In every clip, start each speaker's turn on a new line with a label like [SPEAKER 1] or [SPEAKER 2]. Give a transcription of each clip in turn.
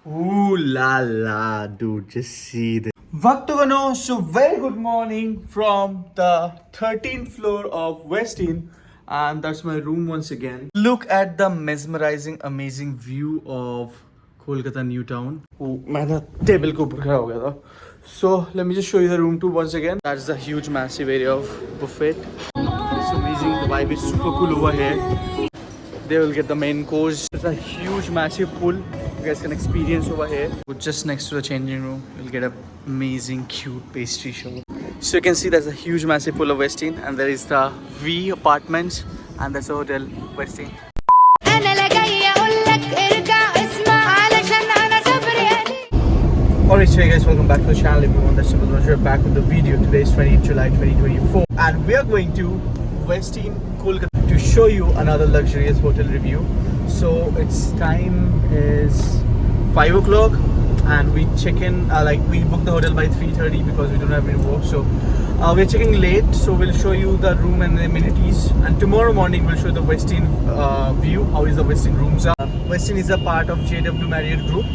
[SPEAKER 1] Ooh la la, dude, just see this. Vaktogano, so very good morning from the 13th floor of Westin, and that's my room once again. Look at the mesmerizing, amazing view of Kolkata New Town. Oh, मैं ना table के ऊपर खड़ा हो गया था. So let me just show you the room tour once again. That's the huge, massive area of buffet. It's amazing. The vibe is super cool over here. They will get the main course. There's a huge massive pool you guys can experience over here. Just next to the changing room, you'll get an amazing cute pastry show. So you can see there's a huge massive pool of Westin, and there is the V apartments, and that's the hotel Westin. Alright, so hey guys, welcome back to the channel. Everyone, that's Simple. We're back with the video. Today is 20th July 2024, and we are going to Westin Kolkata to show you another luxurious hotel review. So its time is 5 o'clock, and we check in we booked the hotel by 3:30 because we don't have any work. So we're checking late, so we'll show you the room and the amenities, and tomorrow morning we'll show you the Westin view. How is the Westin rooms are. Westin is a part of JW Marriott Group.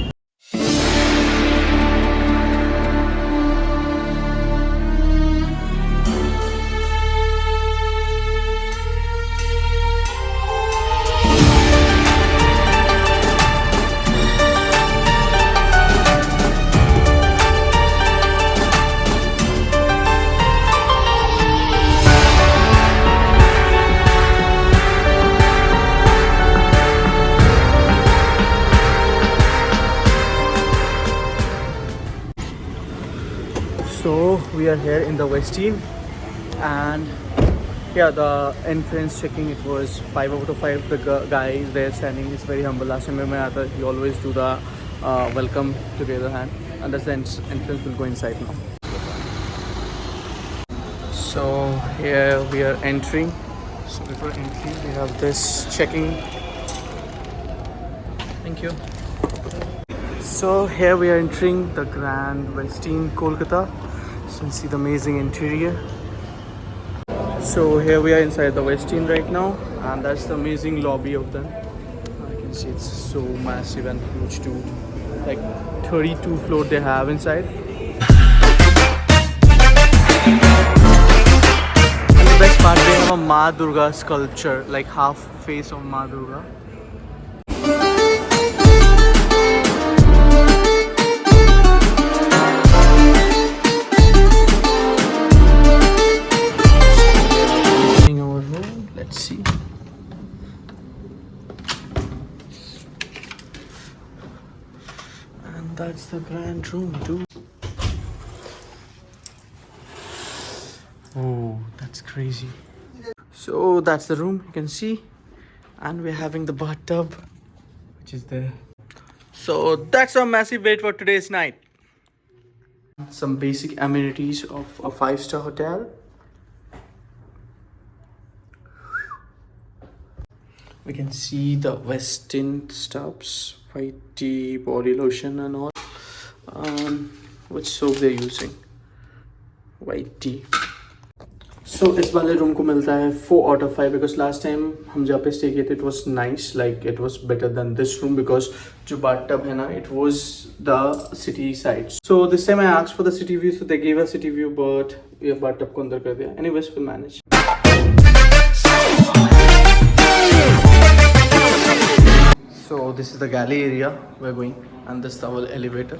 [SPEAKER 1] So we are here in the Westin, and yeah, the entrance checking, it was 5 out of 5. The guy is there standing, is very humble. Last time I aata, he always do the welcome together hand, and that's the entrance. Will go inside now. So here we are entering. So before entering, we have this checking. Thank you. So here we are entering the Grand Westin Kolkata. So you see the amazing interior. So here we are inside the Westin right now, and that's the amazing lobby of them. You can see it's so massive and huge too. Like 32 floors they have inside. And the best part, they have a Ma Durga sculpture, like half face of Ma Durga. Let's see. And that's the grand room too. Oh, that's crazy. So that's the room, you can see. And we're having the bathtub, which is there. So that's a massive wait for today's night. Some basic amenities of a 5-star hotel. We can see the Westin stuffs, white tea, body lotion and all. Which soap they're using? White tea. So इस वाले room को मिलता है 4 out of 5 because last time हम जहाँ पे stay किए थे, it was nice, like it was better than this room because जो bathtub है ना, it was the city side. So this time I asked for the city view, so they gave us city view, but ये bathtub को अंदर कर दिया. Anyways, we'll manage. So this is the galley area we're going, and this is our elevator.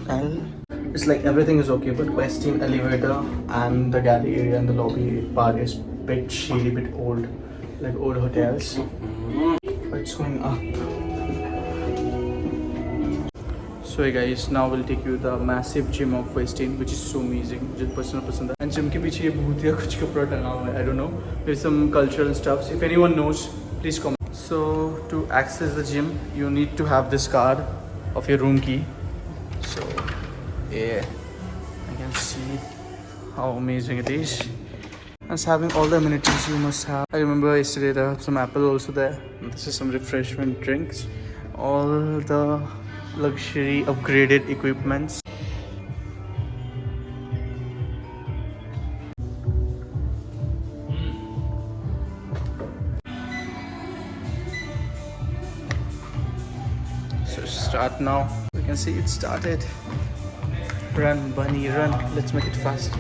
[SPEAKER 1] And it's like everything is okay, but Westin elevator and the galley area and the lobby part is bit shady, bit old, like old hotels. But it's going up. So hey guys, now we'll take you the massive gym of Westin, which is so amazing. मुझे personal पसंद है. And gym के पीछे ये भूतिया कुछ कपड़ा टंगा हुआ है. I don't know. There's some cultural stuff. If anyone knows, please comment. So to access the gym, you need to have this card of your room key. So yeah, I can see how amazing it is. And it's having all the amenities you must have. I remember yesterday there was some apple also there. And this is some refreshment drinks. All the luxury upgraded equipments. So start now. You can see it started. Run bunny run, let's make it fast.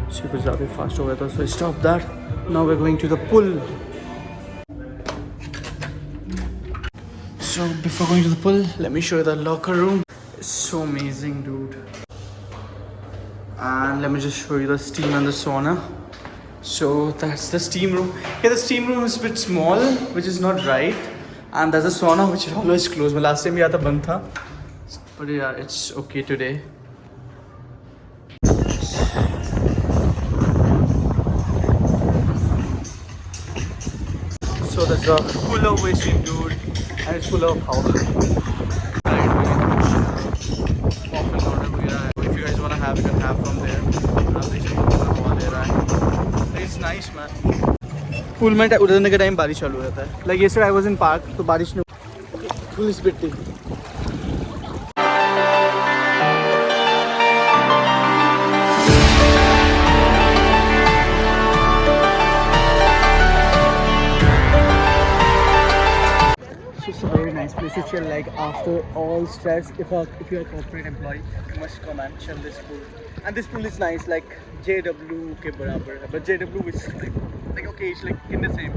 [SPEAKER 1] Super ज़्यादा fast हो गया था, so stop that. Now we're going to the pool. So before going to the pool, let me show you the locker room. It's so amazing, dude. And let me just show you the steam and the sauna. So that's the steam room. Yeah, the steam room is a bit small, which is not right. And there's a sauna which is always closed. But last time we had the band tha. But yeah, it's okay today. So there's a full of wasting, dude, and it's full of power. If you guys wanna have, you can have from there. It's nice, man. Pool में उतरने के time बारिश चालू हो जाता है. Like yesterday I was in park, तो बारिश ने full speed थी. It's a very nice place to chill. Like after all stress, if you're a corporate employee, you must come and chill this pool. And this pool is nice, like JW के बराबर है, but JW is like okay, it's like in the same.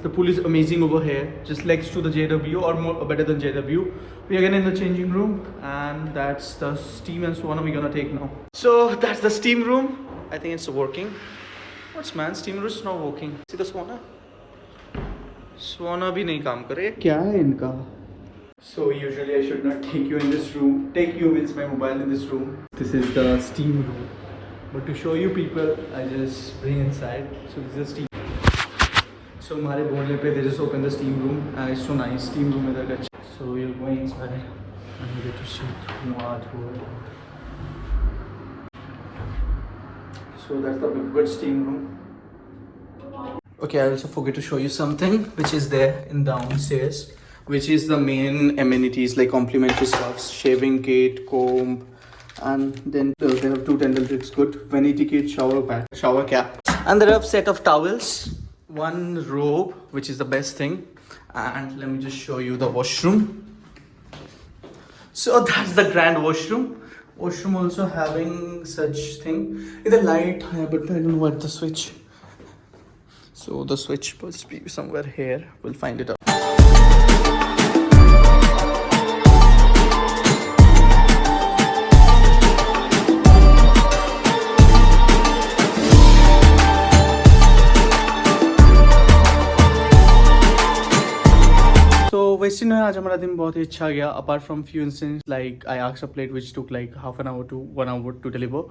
[SPEAKER 1] The pool is amazing over here, just next to the JW, or more better than JW. We are again in the changing room, and that's the steam and sauna we're gonna take now. So that's the steam room. I think it's working. What's man? Steam room is not working. See the sauna? Sauna bhi nahi kaam kare. Kya hai inka? So usually I should not take you in this room. Take you means my mobile in this room. This is the steam room. But to show you people, I just bring inside. So this is the steam. So हमारे बोलने पे they just open the steam room and it's so nice. Steam room इधर का. So we'll go inside and you get to see through. So that's the good steam room. Okay, I also forget to show you something which is there in downstairs, which is the main amenities like complimentary stuffs, shaving kit, comb, and then they have 2 dental kits, good vanity kit, shower pad, shower cap, and there are a set of towels. One robe, which is the best thing, and let me just show you the washroom. So that's the grand washroom. Washroom also having such thing. It's a light, but I don't know what the switch. So the switch must be somewhere here. We'll find it out. Westin में आज हमारा दिन बहुत ही अच्छा गया. Apart from few incidents, like I asked a plate which took like half an hour to 1 hour to deliver,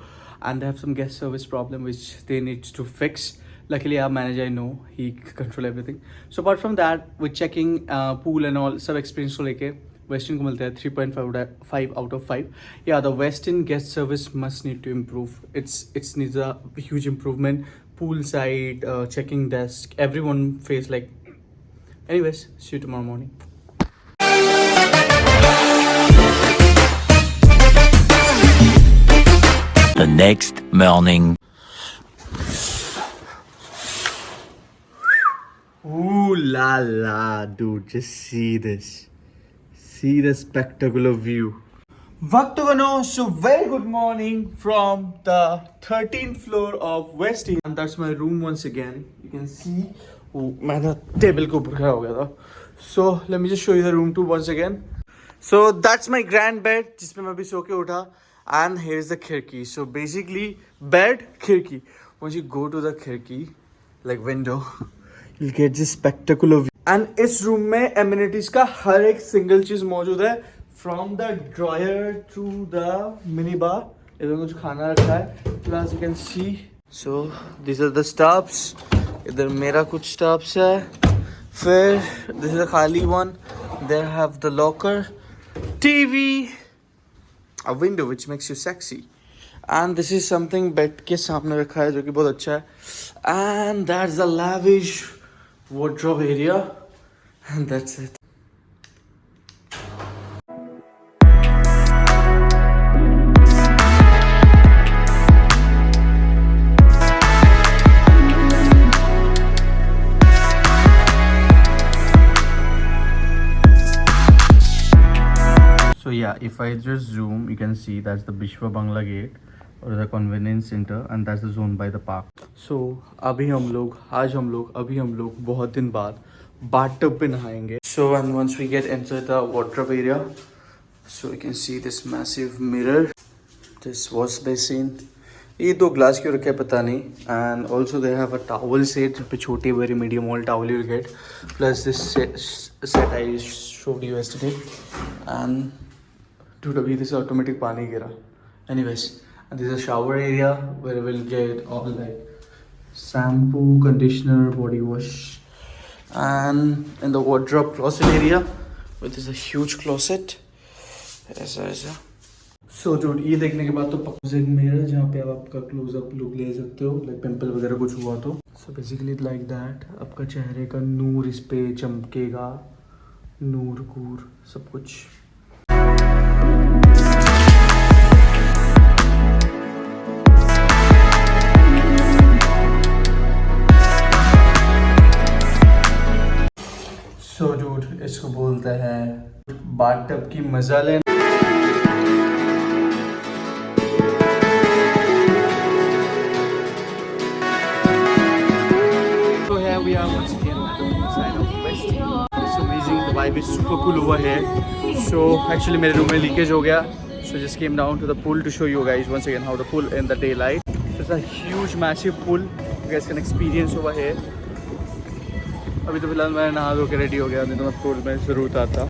[SPEAKER 1] and they have some guest service problem which they need to fix. Luckily our manager, I know, he control everything. So apart from that, with checking pool and all, सब experience को लेके Westin को मिलता है 3.5 out of 5. Yeah, the Westin guest service must need to improve. It needs a huge improvement. Pool side, checking desk, everyone face like. Anyways, see you tomorrow morning.
[SPEAKER 2] The next morning.
[SPEAKER 1] Ooh la la, dude, just see this. See the spectacular view. Vaktogano, so very good morning from the 13th floor of Westin. And that's my room once again. You can see, मैं तो table के ऊपर खड़ा हो गया था. So let me just show you the room too once again. So that's my grand bed, जिसमें मैं अभी सो के उठा. And here's the khirki. So basically, bed, khirki. Once you go to the khirki, like window, you'll get this spectacular view. And इस room में amenities का हर एक single चीज मौजूद है. From the dryer to the mini bar, इसमें कुछ खाना रखा है. Plus you can see So these are the stops. इधर मेरा कुछ stops है. फिर this is a खाली one. There I have the locker, TV, a window which makes you sexy. And this is something bed के सामने रखा है जो कि बहुत अच्छा है. And that's the lavish wardrobe area. And that's it. So yeah, if I just zoom, you can see that's the Bishwa Bangla Gate or the convenience center, and that's the zone by the park. So अभी हम लोग बहुत दिन बाद bathtub पे नहाएंगे. So and once we get into the wardrobe area, so you can see this massive mirror, this wash basin. ये दो glass क्यों रखे पता नहीं. And also they have a towel set पे छोटी very medium all towel you'll get, plus this set I showed you yesterday. And dude, abhi this automatic पानी गिरा. Anyways, and this is a shower area where we'll get all like shampoo, conditioner, body wash. And in the wardrobe closet area, which is a huge closet. ऐसा. So dude, ये देखने के बाद तो पक्का एक मिरर जहाँ पे आप आपका क्लोजअप लुक ले सकते हो, लाइक पिंपल वगैरह कुछ हुआ तो. So basically like that, आपका चेहरे का नूर इस पे चमकेगा, नूर सब कुछ. So dude, इसको बोलते हैं बाथटब की मजा लेना. So here we are once again at the side of Westin. It's amazing. The vibe is super cool over here. So actually मेरे रूम में लीकेज हो गया. So just came down to the pool to show you guys once again how the pool in the daylight. So it's a huge massive pool. You guys can experience over here. अभी तो फिलहाल मैं नहा धो के ready हो गया, नहीं तो मैं पूल में ज़रूर आता.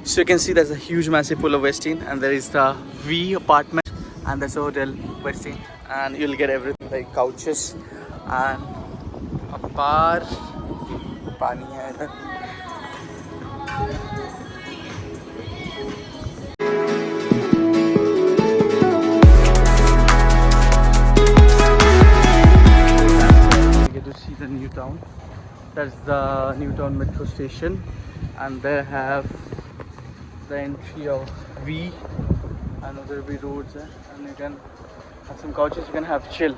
[SPEAKER 1] So you can see there's a huge massive pool of Westin, and there is the V apartment, and there's a hotel Westin, and you'll get everything like couches and a bar. पानी है इधर. You get to see the new town. That's the Newtown metro station, and they have the entry of V, and there will be roads there, and you can have some couches, you can have chill.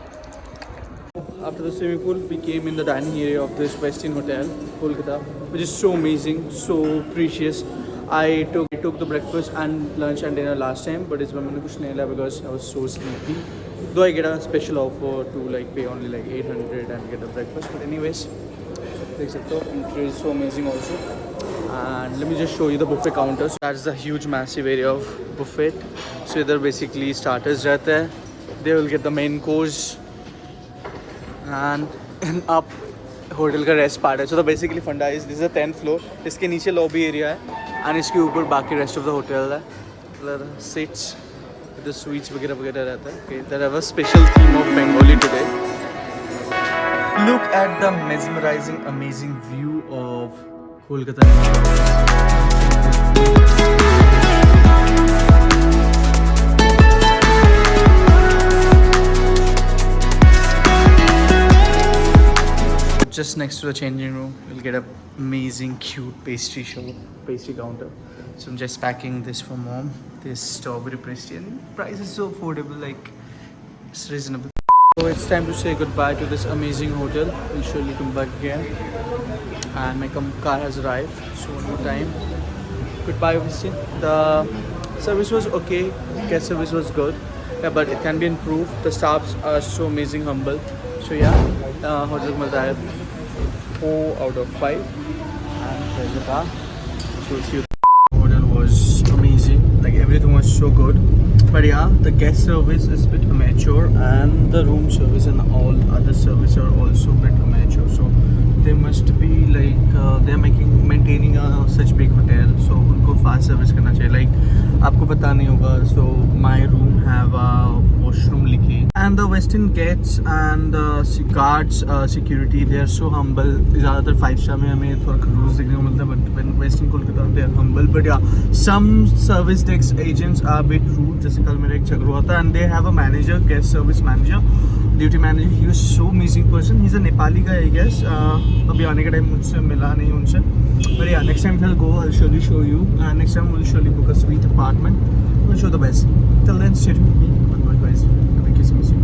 [SPEAKER 1] After the swimming pool, we came in the dining area of this Westin Hotel, Kolkata, which is so amazing, so precious. I took the breakfast and lunch and dinner last time, but it's मैंने कुछ नहीं लिया because I was so sleepy. Though I get a special offer to like pay only like 800 and get the breakfast, but anyways. Entry is so amazing also. And let me just show you the buffet counters. That's the huge massive area of buffet. So इधर basically starters रहते हैं. They will get the main course and up hotel का rest part है. So the basically funda is this is a 10th floor. इसके नीचे lobby area है and इसके ऊपर बाकी rest of the hotel है. There seats with the suites वगैरह रहता है. Okay, there have a special theme of Bengali today. Look at the mesmerizing, amazing view of Kolkata. Just next to the changing room, you'll get an amazing, cute pastry counter. So I'm just packing this for mom. This strawberry pastry, and price is so affordable, like it's reasonable. So it's time to say goodbye to this amazing hotel. We'll surely come back again. And my car has arrived. So one more time. Goodbye, Westin. The service was okay. Guest service was good. Yeah, but it can be improved. The staffs are so amazing, humble. So yeah, hotel Malta 4 out of 5. And there's the car. So we'll see you. The hotel was amazing. Like everything was so good. But yeah, the guest service is a bit amateur, and the room service and all other service are also a bit amateur. So they must be like they are maintaining such big hotel. So उनको fast service करना चाहिए. Like आपको पता नहीं होगा. So my room have a washroom लिखी. And the Westin gates and the guards, security, they are so humble. ज़्यादातर 5 star में हमें थोड़ा खड़ूस देखने को मिलता है, but when Westin Kolkata they are humble. But yeah, some service desk agents are a bit rude. जैसे कल मेरा एक झगड़ा हुआ था, and they have a manager, guest service manager, duty manager. He was so amazing person. He's a Nepali guy, I guess. अभी आने का टाइम मुझसे मिला नहीं उनसे. But yeah, next time if I'll go, I'll surely show you. And next time we'll surely book a sweet apartment. We'll show the best. Till then, stay tuned with me. Otherwise, the biggest mistake.